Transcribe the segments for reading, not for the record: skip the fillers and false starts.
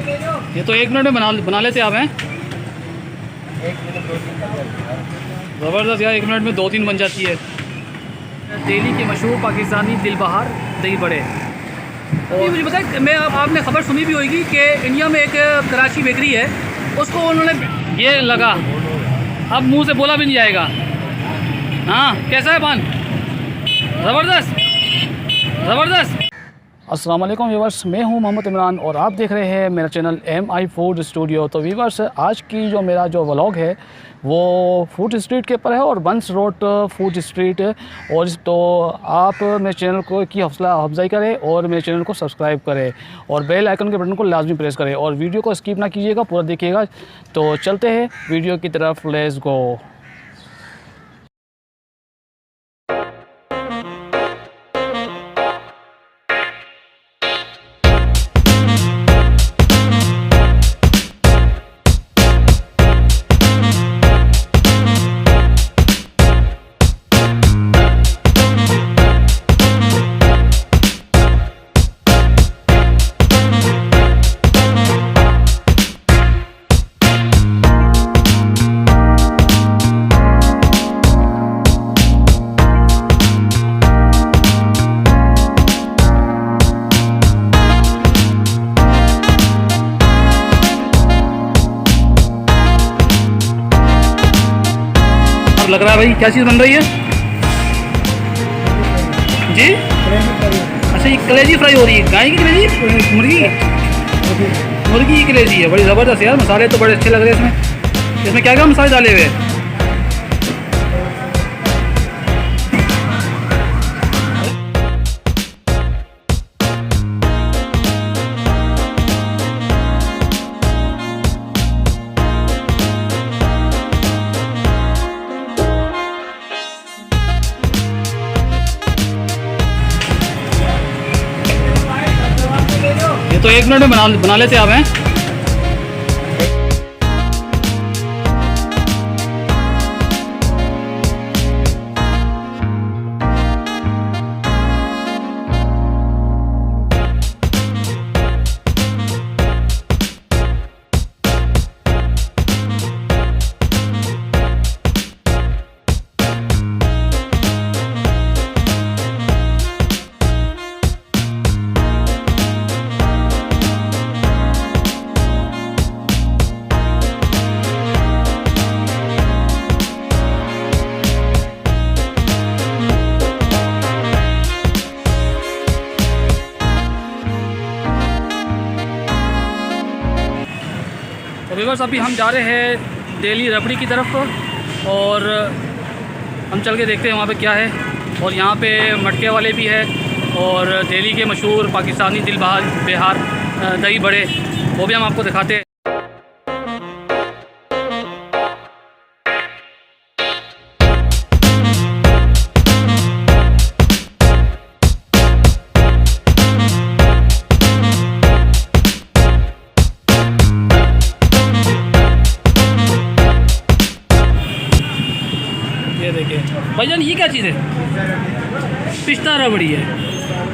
ये तो 1 मिनट में बना लेते आप हैं। 1 मिनट 2-3 ज़बरदस्त यार, 1 मिनट में 2-3 बन जाती है। दिल्ली के मशहूर पाकिस्तानी दिल बहार दही बड़े। और मुझे पता है, मैं आपने खबर सुनी भी होगी कि इंडिया में एक कराची बेकरी है, उसको उन्होंने ये लगा, अब मुंह से बोला भी नहीं जाएगा। हाँ, कैसा है पान? ज़बरदस्त ज़बरदस्त। अस्सलाम वालेकुम व्यूवर्स, मैं हूं मोहम्मद इमरान और आप देख रहे हैं मेरा चैनल MI फूड स्टूडियो। तो व्यूवर्स, आज की जो मेरा जो व्लॉग है वो फूड स्ट्रीट के ऊपर है और बंस रोड फूड स्ट्रीट। और तो आप मेरे चैनल को की हौसला अफजाई करें और मेरे चैनल को सब्सक्राइब करें और बेल आइकन के बटन को लाजमी प्रेस करें और वीडियो को स्किप ना कीजिएगा, पूरा देखिएगा। तो चलते हैं वीडियो की तरफ, लेट्स गो। लग रहा है भाई, क्या चीज़ बन रही है जी? अच्छा, ये कलेजी फ्राई हो रही है। गाय की कलेजी? मुर्गी की कलेजी है। बड़ी ज़बरदस्त यार, मसाले तो बड़े अच्छे लग रहे हैं इसमें। इसमें क्या क्या मसाले डाले हुए हैं? ये तो 1 मिनट में बना लेते आप हैं। तो व्यूअर्स, अभी हम जा रहे हैं दिल्ली रबड़ी की तरफ और हम चल के देखते हैं वहाँ पे क्या है। और यहाँ पे मटके वाले भी है और दिल्ली के मशहूर पाकिस्तानी दिल बहार दही बड़े, वो भी हम आपको दिखाते हैं। ये देखिए भाईजान, ये क्या चीज़ है? पिस्ता रबड़ी है।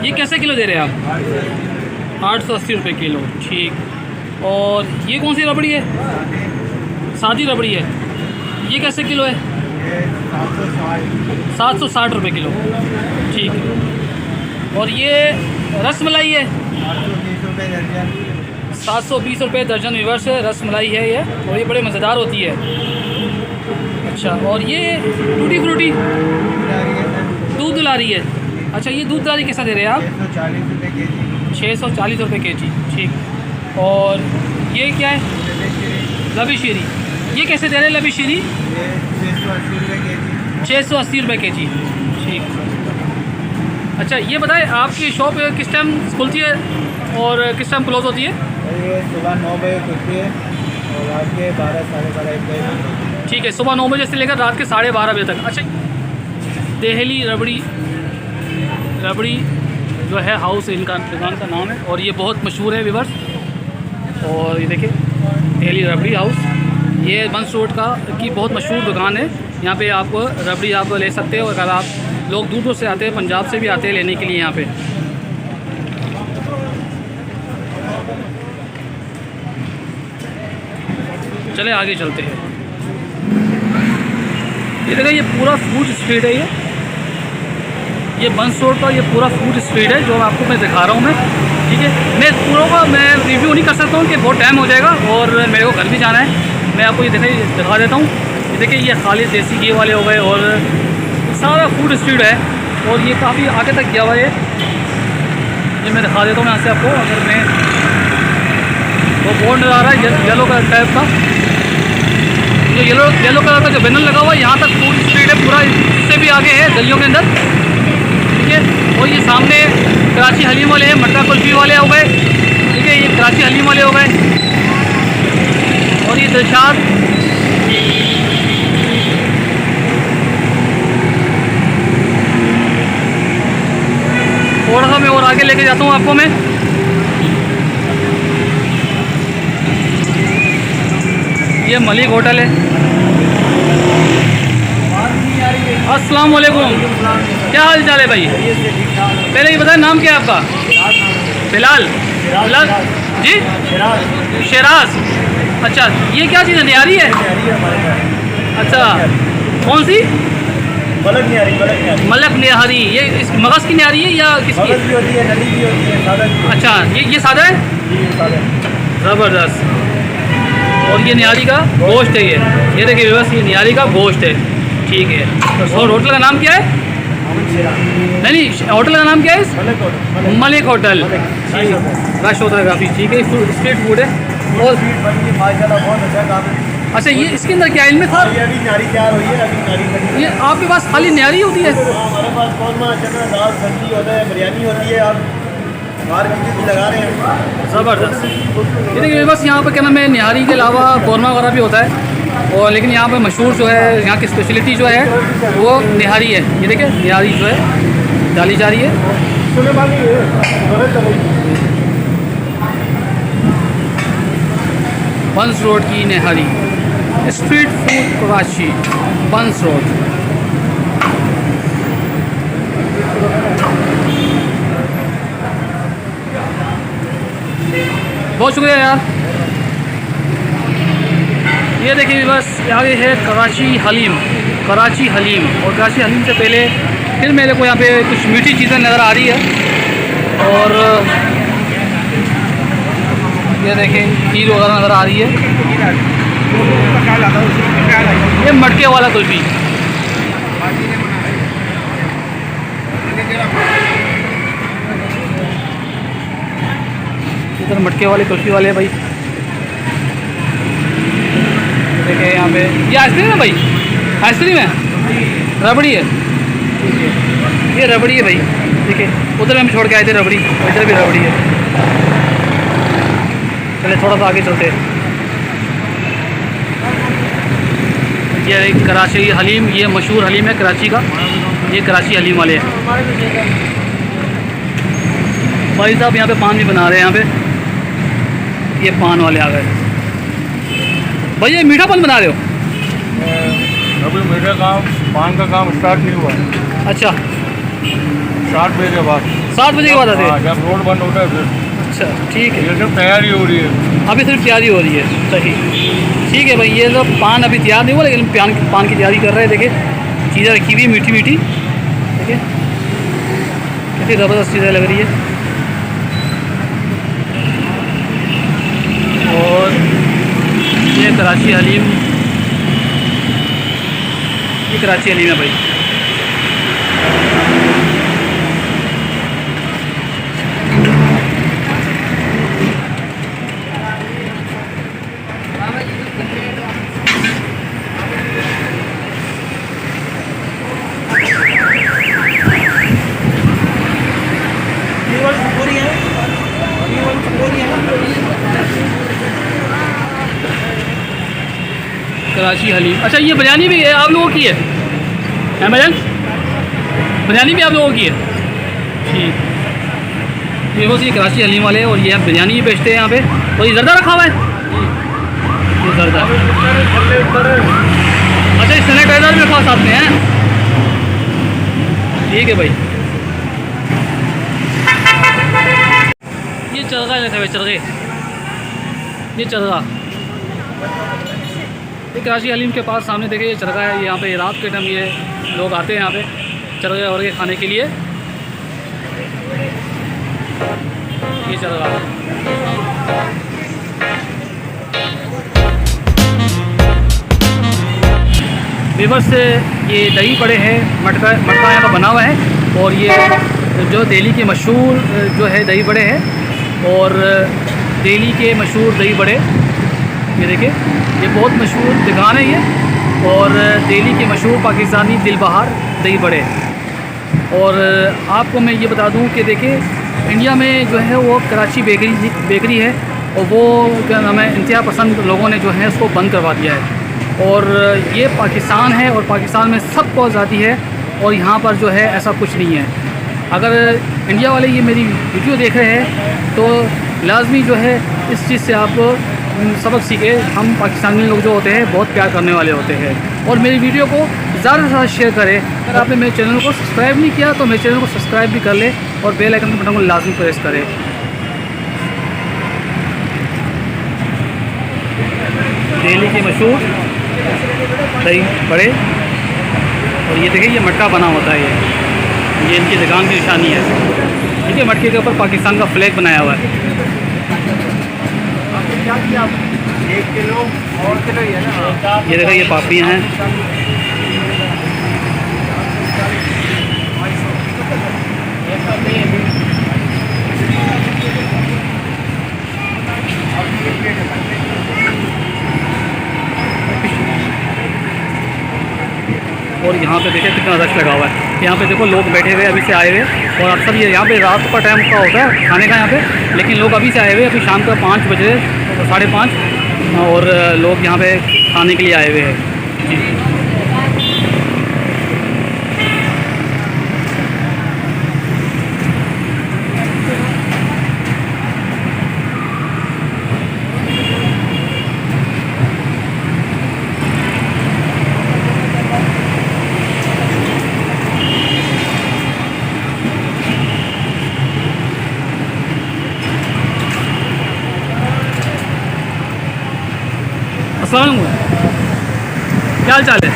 ये कैसे किलो दे रहे हैं आप? 880 रुपये किलो। ठीक। और ये कौन सी रबड़ी है? सादी रबड़ी है। ये कैसे किलो है? 760 रुपये किलो। ठीक। और ये रसमलाई है? 720 रुपये दर्जन। व्यूअर्स, रसमलाई है ये और ये बड़े मज़ेदार होती है। अच्छा, और ये टूटी फ्रूटी दूध दुलारी है। अच्छा, ये दूध दुलारी कैसा दे रहे हैं आप? 640 रुपये के जी। ठीक। और ये क्या है? लबी शीरी। ये कैसे दे रहे हैं लबी शीरी? 680 रुपये के जी। ठीक। अच्छा, ये बताएं, आपकी शॉप किस टाइम खुलती है और किस टाइम क्लोज़ होती है? ये सुबह 9 बजे खुलती है और रात के 12 साढ़े 12 1 बजे। ठीक है, सुबह 9 बजे से लेकर रात के 12:30 बजे तक। अच्छा, दिल्ली रबड़ी जो है हाउस, इनका दुकान का नाम है और ये बहुत मशहूर है व्यूअर्स। और ये देखिए दिल्ली रबड़ी हाउस, ये बंस रोड की बहुत मशहूर दुकान है। यहाँ पे आप रबड़ी आप ले सकते हो। अगर आप लोग दूर दूर से आते हैं, पंजाब से भी आते हैं लेने के लिए यहाँ पे। चले आगे चलते हैं। ये देखिए ये पूरा फूड स्ट्रीट है, ये बंस रोड का ये पूरा फूड स्ट्रीट है जो आपको मैं दिखा रहा हूँ मैं। ठीक है, मैं पूरा का मैं रिव्यू नहीं कर सकता हूँ कि बहुत टाइम हो जाएगा और मेरे को घर भी जाना है। मैं आपको ये दिखा देता हूँ। ये देखिए ये खाली देसी घी वाले हो गए और सारा फूड स्ट्रीट है और ये काफ़ी आगे तक गया हुआ है। ये मैं दिखा देता हूँ यहाँ से आपको। अगर मैं वो बोर्ड नज़र आ रहा है येलो कलर टाइप का, जो येलो कलर का जो बैनर लगा हुआ है, यहाँ तक फूड स्ट्रीट है पूरा, इससे भी आगे है गलियों के अंदर। ठीक है, और ये सामने कराची हलीम वाले हैं, मटका कुल्फी वाले हो गए। ठीक है, ये कराची हलीम वाले हो गए और ये दिलशाद। थोड़ा सा मैं और आगे लेके जाता हूँ आपको मैं। ये मलिक होटल है। अस्सलाम वालेकुम, क्या हाल चाल है भाई? पहले ये बताएं नाम क्या है आपका? बिलाल। बिलाल जी? शेराज। अच्छा, ये क्या चीज़ है? निहारी है? अच्छा, कौन सी? मलक निहारी। ये इस मगज़ की निहारी है या किसकी? अच्छा, ये सादा है? ज़बरदस्त। और ये निहारी का गोश्त है। ये देखिए बस, ये निहारी का गोश्त है। ठीक है, और होटल का नाम क्या है? नहीं, होटल का नाम क्या है? मलिक होटल। रश होता है काफ़ी। ठीक है, स्ट्रीट फूड है। और अच्छा, ये इसके अंदर क्या इनमें था? ये अभी नारी तैयार हुई है, अभी नारी। ये आपके पास खाली निहारी होती है? हमारे पास कौरमा, चना, दाल, सब्जी होता है, बिरयानी होती है। आप बाहर की चीज़ लगा रहे हैं। ज़बरदस्त। ये देखिए बस यहाँ पर क्या नाम है, निहारी के अलावा कौरमा वगैरह भी होता है और लेकिन यहाँ पे मशहूर जो है, यहाँ की स्पेशलिटी जो है वो निहारी है। ये देखिए निहारी जो है डाली जा रही है। बंस रोड की निहारी, स्ट्रीट फूड कराची, बंस रोड। बहुत शुक्रिया यार। ये देखिए बस आगे है कराची हलीम। कराची हलीम, और कराची हलीम से पहले फिर मेरे को यहाँ पे कुछ मीठी चीज़ें नज़र आ रही है और ये देखें खीर वगैरह नज़र आ रही है। ये मटके वाला कुल्फी। इधर मटके वाले कुल्फी वाले भाई। देखिए यहाँ पे ये आइसक्रीम है भाई, आइसक्रीम है, रबड़ी है। ये रबड़ी है भाई। देखिए उधर हम छोड़ के आए थे रबड़ी, इधर भी रबड़ी है। चले थोड़ा सा आगे चलते हैं। ये कराची हलीम, ये मशहूर हलीम है कराची का। ये कराची हलीम वाले हैं भाई साहब। यहाँ पे पान भी बना रहे हैं यहाँ पे। ये पान वाले आ गए भाई। ये मीठा पान बना रहे हो? अभी मीठा काम, पान का काम स्टार्ट नहीं हुआ है। अच्छा, 7 बजे के बाद। 7 बजे के बाद आते हैं? जब रोड बंद होता है फिर। अच्छा ठीक है, ये सब तैयारी हो रही है अभी सिर्फ तैयारी हो रही है। सही, ठीक है भाई। ये तो पान अभी तैयार नहीं हुआ लेकिन पान की तैयारी कर रहे हैं। देखिए चीज़ें रखी हुई मीठी मीठी। देखिए कितनी ज़बरदस्त चीज़ें लग रही है। और ये कराची हलीम, ये कराची हलीम है भाई। कराची हलीम। अच्छा, ये बिरयानी भी है आप लोगों की है भाईजान? बिरयानी भी आप लोगों की है? ठीक। ये बस ये कराची हलीम वाले और ये बिरयानी भी बेचते हैं यहाँ पे। और ये जर्दा रखा हुआ है, ये जर्दा। अच्छा, ये सैनिटाइज़र भी रखा साथ में है। ठीक है भाई। ये चरगा लेते हुए, चरगे, ये चरगा ये कराची हलीम के पास सामने देखे ये चरखा है। यहाँ पे रात के टाइम ये लोग आते हैं यहाँ पे चरखे और के खाने के लिए। ये चरखा वीवर से ये दही बड़े हैं, मटका यहाँ पर बना हुआ है। और ये जो दिल्ली के मशहूर जो है दही बड़े हैं और दिल्ली के मशहूर दही बड़े, ये देखिए ये बहुत मशहूर दुकान है ये। और दिल्ली के मशहूर पाकिस्तानी दिल बहार दही बड़े। और आपको मैं ये बता दूं कि देखिए इंडिया में जो है वो कराची बेकरी है और वो क्या नाम है इंतहा पसंद लोगों ने जो है उसको बंद करवा दिया है। और ये पाकिस्तान है और पाकिस्तान में सबको आज़ादी है और यहाँ पर जो है ऐसा कुछ नहीं है। अगर इंडिया वाले ये मेरी वीडियो देख रहे हैं तो लाजमी जो है इस चीज़ से आप सबक सीखे। हम पाकिस्तानी लोग जो होते हैं बहुत प्यार करने वाले होते हैं। और मेरी वीडियो को ज़्यादा से ज़्यादा शेयर करें। अगर आपने मेरे चैनल को सब्सक्राइब नहीं किया तो मेरे चैनल को सब्सक्राइब भी कर ले और बेल आइकन के बटन को लाजमी प्रेस करें। दिल्ली के मशहूर दही बड़े। और ये देखिए ये मटका बना होता है, ये इनकी दुकान की निशानी है। ठीक है, मटके के ऊपर पाकिस्तान का फ्लैग बनाया हुआ है। क्या किया 1 किलो और किलो ही है ना। ये देखो ये पापियाँ हैं। और यहाँ पे देखिए कितना रश लगा हुआ है। यहाँ पे देखो लोग बैठे हुए अभी से आए हुए। और अक्सर ये यहाँ पे रात का टाइम का होता है खाने का यहाँ पे, लेकिन लोग अभी से आए हुए, अभी शाम का 5 बजे 5:30 और लोग यहाँ पे खाने के लिए आए हुए हैं। अस्सलाम वालेकुम, क्या हाल चाल है?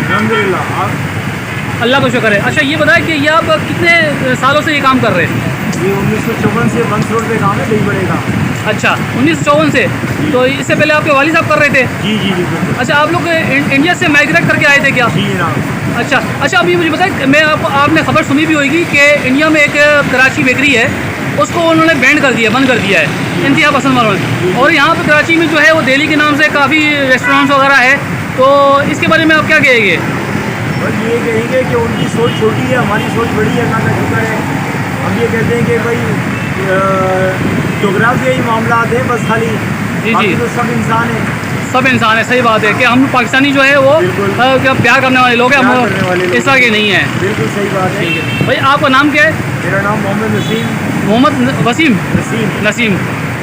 अल्हम्दुलिल्लाह। आप अल्लाह का शुक्र है। अच्छा ये बताएं कि ये आप कितने सालों से ये काम कर रहे हैं? ये 1954 से बंस रोड पे काम है दही बड़े का। अच्छा 1954 से। तो इससे पहले आपके वालिद साहब कर रहे थे? जी जी जी बिल्कुल। अच्छा आप लोग इंडिया से माइग्रेट करके आए थे क्या? जी जनाब। अच्छा अभी मुझे बताएं, मैं आपने खबर सुनी भी होगी कि इंडिया में एक कराची बेकरी है, उसको उन्होंने बैंड कर दिया, बंद कर दिया है इंतहा पसंद वालों ने। और यहाँ पर कराची में जो है वो दिल्ली के नाम से काफ़ी रेस्टोरेंट्स वगैरह है। तो इसके बारे में आप क्या कहेंगे? बस ये कहेंगे कि उनकी सोच छोटी है, हमारी सोच बड़ी है, अल्लाह का शुक्र है। हम ये कहते हैं कि भाई जोग्राफियाई मामला हैं बस खाली। जी जी, तो सब इंसान है, सब इंसान है। सही बात है कि हम पाकिस्तानी जो है वो क्या प्यार करने वाले लोग हैं, हम इस तरह के नहीं हैं। बिल्कुल सही बात है। ठीक है भाई, आपका नाम क्या है? मेरा नाम मोहम्मद नसीम। मोहम्मद वसीम नसीम।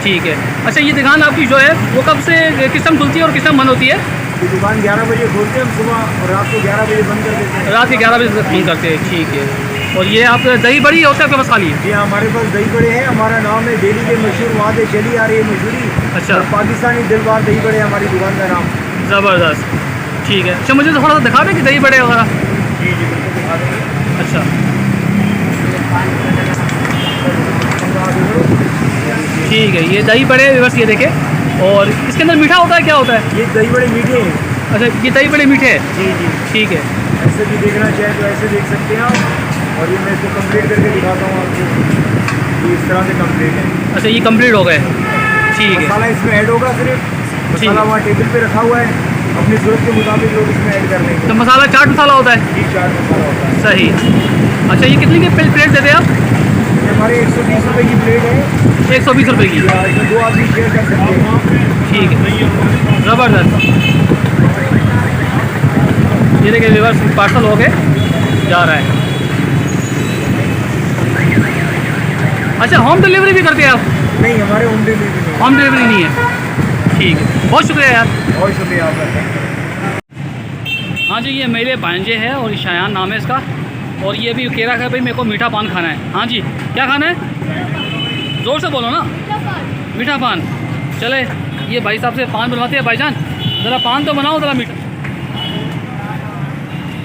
ठीक है। अच्छा ये दुकान आपकी जो है वो कब से किस टाइम खुलती है और किस टाइम बंद होती है? ये दुकान 11 बजे खोलते हैं हम सुबह, और रात को 11 बजे बंद कर देते हैं। रात के 11 बजे तक बंद करते हैं। ठीक है। और ये आप दही बड़ी होता है आपके पास खाली? जी हाँ, हमारे पास दही बड़े हैं। हमारा नाम है दिल्ली के मशहूर, वहाँ से चली आ रही है मशहूरी। अच्छा, और पाकिस्तानी दिलबार दही बड़े हमारी दुकान का नाम। ज़बरदस्त। ठीक है। अच्छा मुझे थोड़ा सा दिखा दें कि दही बड़े वगैरह। जी जी बिल्कुल दिखा देंगे। अच्छा ठीक है, ये दही बड़े बस ये देखे। और इसके अंदर मीठा होता है, क्या होता है? ये दही बड़े मीठे हैं। अच्छा ये दही बड़े मीठे हैं। जी जी ठीक है। ऐसे भी देखना चाहें तो ऐसे देख सकते हैं आप। और ये मैं इसको कंप्लीट करके दिखाता हूँ आपको। ये इस तरह से कंप्लीट है। अच्छा ये कंप्लीट हो गए। ठीक है। मसाला इसमें ऐड होगा, सिर्फ मसाला वहाँ टेबल पे रखा हुआ है, अपनी ज़रूरत के मुताबिक लोग इसमें ऐड कर लेंगे। तो मसाला चाट मसाला होता है? जी चाट मसाला होता है। सही। अच्छा ये कितने की प्लेट देते हैं आप? ये हमारे 120 रुपये की प्लेट है। 120 रुपये की। इसमें 2 आदमी शेयर कर सकते हैं। ठीक है, ज़बरदस्त। ये देखिए रिवर्स पार्सल हो गए जा रहा है। अच्छा होम डिलीवरी भी करते हैं आप? नहीं, हमारे होम डिलीवरी नहीं। होम डिलीवरी नहीं है। ठीक है, बहुत शुक्रिया यार। बहुत शुक्रिया आपका। हाँ जी, ये मेरे भांजे है और शायान नाम है इसका। और ये भी कह रहा है भाई मेरे को मीठा पान खाना है। हाँ जी, क्या खाना है? ज़ोर से बोलो ना। मीठा पान। चले ये भाई साहब से पान बनवाते हैं भाईजान। ज़रा पान तो बनाओ ज़रा मीठा,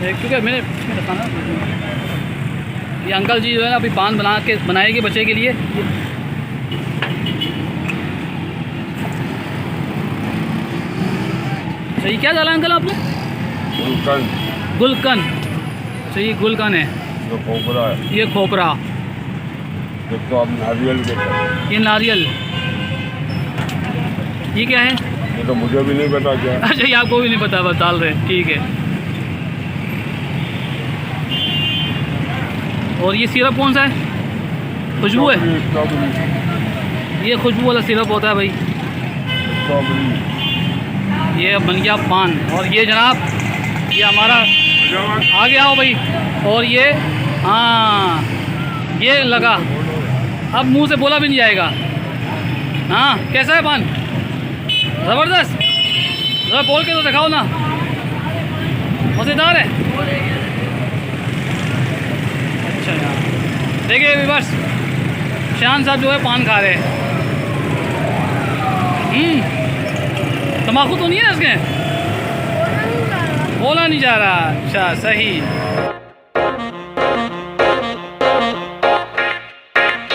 क्योंकि मैंने इसमें बताना, ये अंकल जी जो है ना अभी पान बनाएंगे बच्चे के लिए। सही क्या डाला अंकल आपने? गुलकंद। गुलकंद, सही गुलकंद है। जो खोपरा है, ये खोपरा, एक तो आप नारियल के हैं। ये नारियल, ये क्या है? ये तो मुझे भी नहीं पता क्या है। अच्छा, ये आपको भी नहीं पता, बस डाल रहे, ठीक है। और ये सिरप कौन सा है? खुशबू है, स्ट्रॉबेरी। ये खुशबू वाला सिरप होता है भाई। स्ट्रॉबेरी। ये बन गया पान। और ये जनाब, ये हमारा आगे आओ भाई। और ये, हाँ, ये लगा, अब मुंह से बोला भी नहीं जाएगा। हाँ, कैसा है पान? ज़बरदस्त, ज़रा बोल के तो दिखाओ ना, मज़ेदार है। अच्छा यार, देखिए बस शान साहब जो है पान खा रहे हैं। तम्बाकू तो नहीं है इसके? बोला नहीं जा रहा। अच्छा, सही।